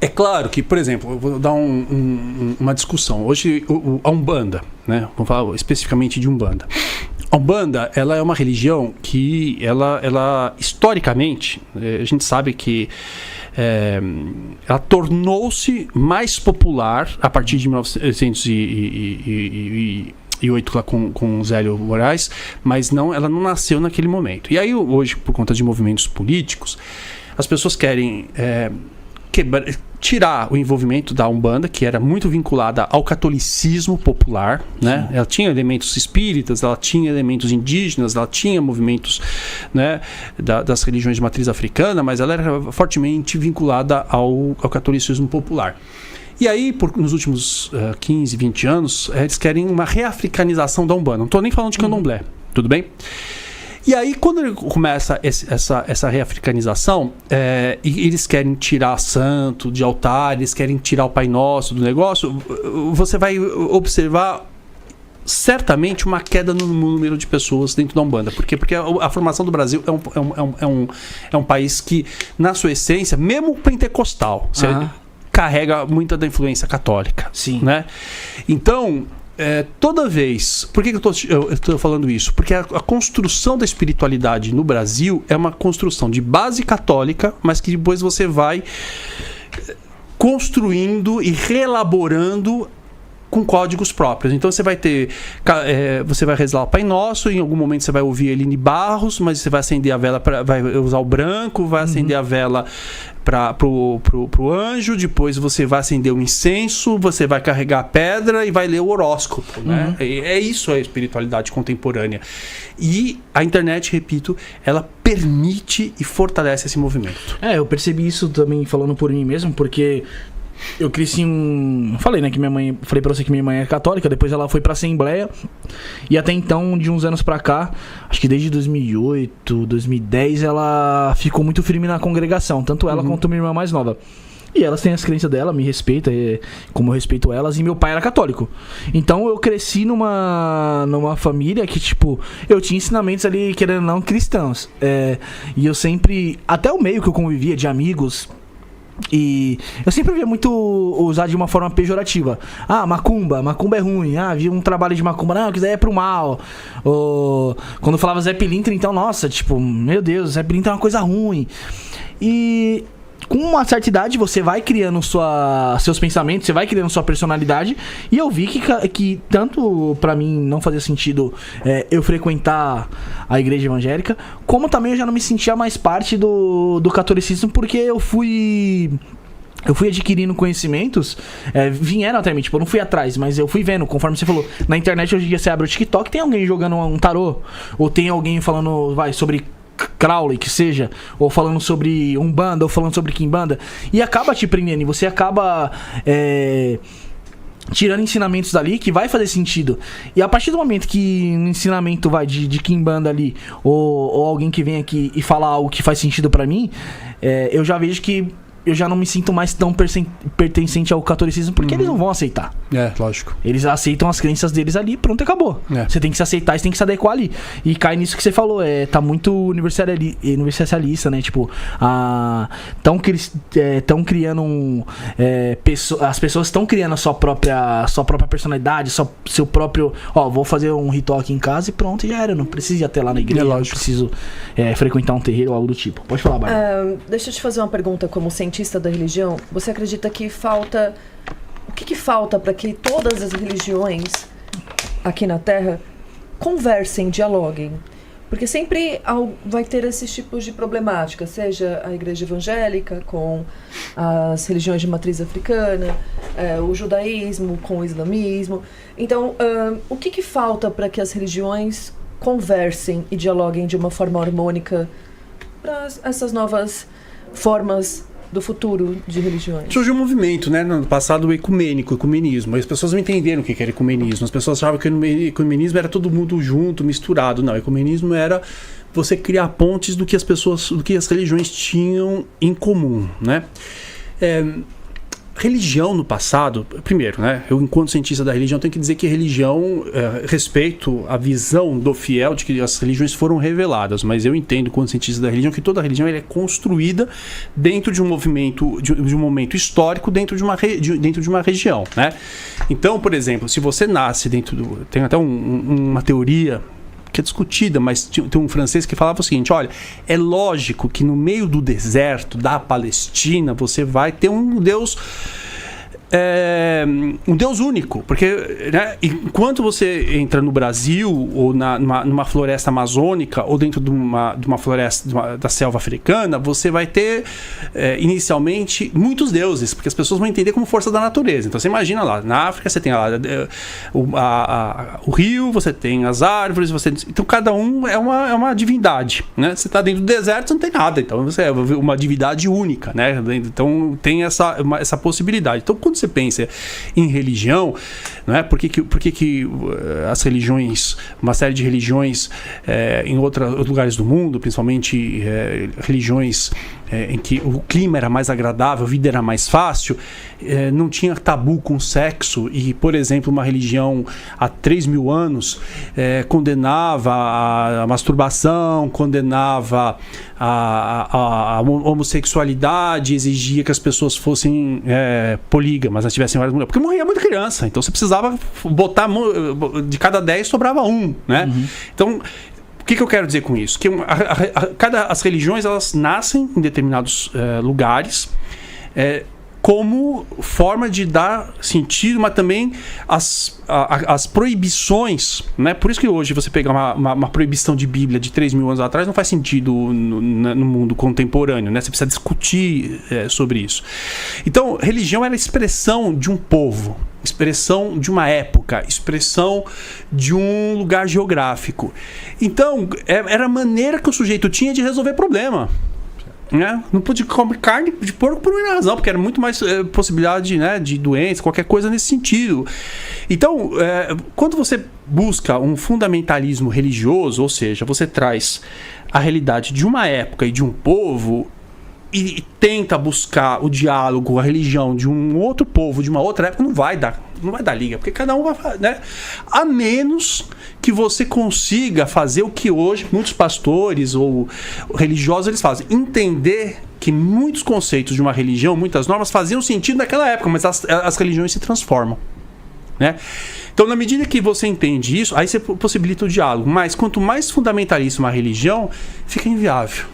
É claro que, por exemplo, eu vou dar uma discussão. Hoje, a Umbanda, né? Vamos falar especificamente de Umbanda. A Umbanda, ela é uma religião que, ela historicamente, a gente sabe que ela tornou-se mais popular a partir de 1908 lá com Zélio Moraes, mas ela não nasceu naquele momento. E aí, hoje, por conta de movimentos políticos, as pessoas querem tirar o envolvimento da Umbanda, que era muito vinculada ao catolicismo popular, né? Ela tinha elementos espíritas, ela tinha elementos indígenas, ela tinha movimentos, né, das religiões de matriz africana, mas ela era fortemente vinculada ao catolicismo popular. E aí, nos últimos 15, 20 anos, eles querem uma reafricanização da Umbanda. Não estou nem falando de candomblé, tudo bem? E aí, quando começa essa reafricanização, e eles querem tirar santo de altar, eles querem tirar o Pai Nosso do negócio, você vai observar certamente uma queda no número de pessoas dentro da Umbanda. Por quê? Porque a formação do Brasil é um país que, na sua essência, mesmo pentecostal, você carrega muita da influência católica. Sim. Né? Então, toda vez... Por que eu estou falando isso? Porque a construção da espiritualidade no Brasil é uma construção de base católica, mas que depois você vai construindo e reelaborando com códigos próprios. Então você vai ter... você vai rezar o Pai Nosso, em algum momento você vai ouvir Eline Barros, mas você vai acender a vela, vai usar o branco, vai acender a vela pro anjo, depois você vai acender o incenso, você vai carregar a pedra e vai ler o horóscopo, né? É isso a espiritualidade contemporânea. E a internet, repito, ela permite e fortalece esse movimento. Eu percebi isso também falando por mim mesmo, porque eu cresci falei, né, que minha mãe... Falei pra você que minha mãe é católica, depois ela foi pra Assembleia. E até então, de uns anos pra cá, acho que desde 2008, 2010, ela ficou muito firme na congregação. Tanto ela quanto minha irmã mais nova. E elas têm as crenças dela, me respeita, como eu respeito elas. E meu pai era católico. Então eu cresci numa família que, tipo, eu tinha ensinamentos ali, querendo ou não, cristãos. E eu sempre... Até o meio que eu convivia, de amigos... E eu sempre via muito usar de uma forma pejorativa. Macumba é ruim. Havia um trabalho de macumba, não, que daí é pro mal. Ou quando falava Zé Pilintra, então, nossa, tipo, meu Deus, Zé Pilintra é uma coisa ruim. E com uma certa idade você vai criando seus pensamentos, você vai criando sua personalidade. E eu vi que tanto pra mim não fazia sentido eu frequentar a igreja evangélica, como também eu já não me sentia mais parte do catolicismo, porque eu fui adquirindo conhecimentos, vieram até mim, tipo, eu não fui atrás, mas eu fui vendo, conforme você falou, na internet hoje em dia você abre o TikTok, tem alguém jogando um tarô, ou tem alguém falando, sobre Crowley, que seja, ou falando sobre Umbanda, ou falando sobre Quimbanda, e acaba te prendendo, e você acaba tirando ensinamentos dali que vai fazer sentido. E a partir do momento que um ensinamento vai de Quimbanda ali, ou alguém que vem aqui e fala algo que faz sentido pra mim, eu já vejo que eu já não me sinto mais tão pertencente ao catolicismo, porque eles não vão aceitar. Lógico. Eles aceitam as crenças deles ali, pronto, acabou. Você tem que se aceitar, você tem que se adequar ali. E cai nisso que você falou, tá muito universalista, né? Tipo, estão criando as pessoas estão criando a sua própria personalidade, seu próprio... vou fazer um ritual aqui em casa e pronto, já era. Não preciso ir até lá na igreja, não preciso frequentar um terreiro ou algo do tipo. Pode falar, Bárbara. Deixa eu te fazer uma pergunta como cientista da religião. Você acredita que falta... O que falta para que todas as religiões aqui na Terra conversem, dialoguem? Porque sempre vai ter esses tipos de problemática, seja a igreja evangélica com as religiões de matriz africana, o judaísmo com o islamismo. Então, o que falta para que as religiões conversem e dialoguem de uma forma harmônica para essas novas formas do futuro de religiões? Surgiu um movimento, né, no passado, o ecumenismo. As pessoas não entenderam o que era ecumenismo. As pessoas achavam que o ecumenismo era todo mundo junto, misturado. Não, o ecumenismo era você criar pontes do que as religiões tinham em comum, né? religião no passado, primeiro, né? Eu, enquanto cientista da religião, tenho que dizer que religião, respeito a visão do fiel de que as religiões foram reveladas, mas eu entendo, enquanto cientista da religião, que toda religião ela é construída dentro de um movimento, de um momento histórico, dentro de uma região, né? Então, por exemplo, se você nasce dentro do... Tem até uma teoria que é discutida, mas tem um francês que falava o seguinte: olha, é lógico que no meio do deserto da Palestina você vai ter um Deus único, porque, né, enquanto você entra no Brasil ou numa floresta amazônica ou dentro de uma floresta da selva africana, você vai ter inicialmente muitos deuses, porque as pessoas vão entender como força da natureza. Então você imagina lá, na África você tem lá o rio, você tem as árvores, então cada um é uma divindade, né? Você está dentro do deserto, você não tem nada, então você é uma divindade única, né? Então tem essa possibilidade. Então quando você pensa em religião, não é? Por que as religiões, uma série de religiões em outros lugares do mundo, principalmente religiões em que o clima era mais agradável, a vida era mais fácil, não tinha tabu com sexo, e, por exemplo, uma religião há 3.000 anos condenava a masturbação, condenava a homossexualidade, exigia que as pessoas fossem polígamas, tivessem várias mulheres, porque morria muita criança, então você precisava botar, de cada 10 sobrava um, né? Uhum. Então, o que eu quero dizer com isso? Que as religiões, elas nascem em determinados lugares como forma de dar sentido, mas também as proibições, né? Por isso que hoje você pegar uma proibição de Bíblia de 3.000 anos atrás não faz sentido no mundo contemporâneo, né? Você precisa discutir sobre isso. Então, religião era a expressão de um povo, expressão de uma época, expressão de um lugar geográfico. Então, era a maneira que o sujeito tinha de resolver problema. Né? Não podia comer carne de porco por uma razão, porque era muito mais possibilidade, né, de doença, qualquer coisa nesse sentido. Então, quando você busca um fundamentalismo religioso, ou seja, você traz a realidade de uma época e de um povo e tenta buscar o diálogo, a religião de um outro povo, de uma outra época, não vai dar liga, porque cada um vai, né? A menos que você consiga fazer o que hoje muitos pastores ou religiosos eles fazem, entender que muitos conceitos de uma religião, muitas normas faziam sentido naquela época, mas as religiões se transformam, né? Então, na medida que você entende isso, aí você possibilita o diálogo, mas quanto mais fundamentalista uma religião, fica inviável.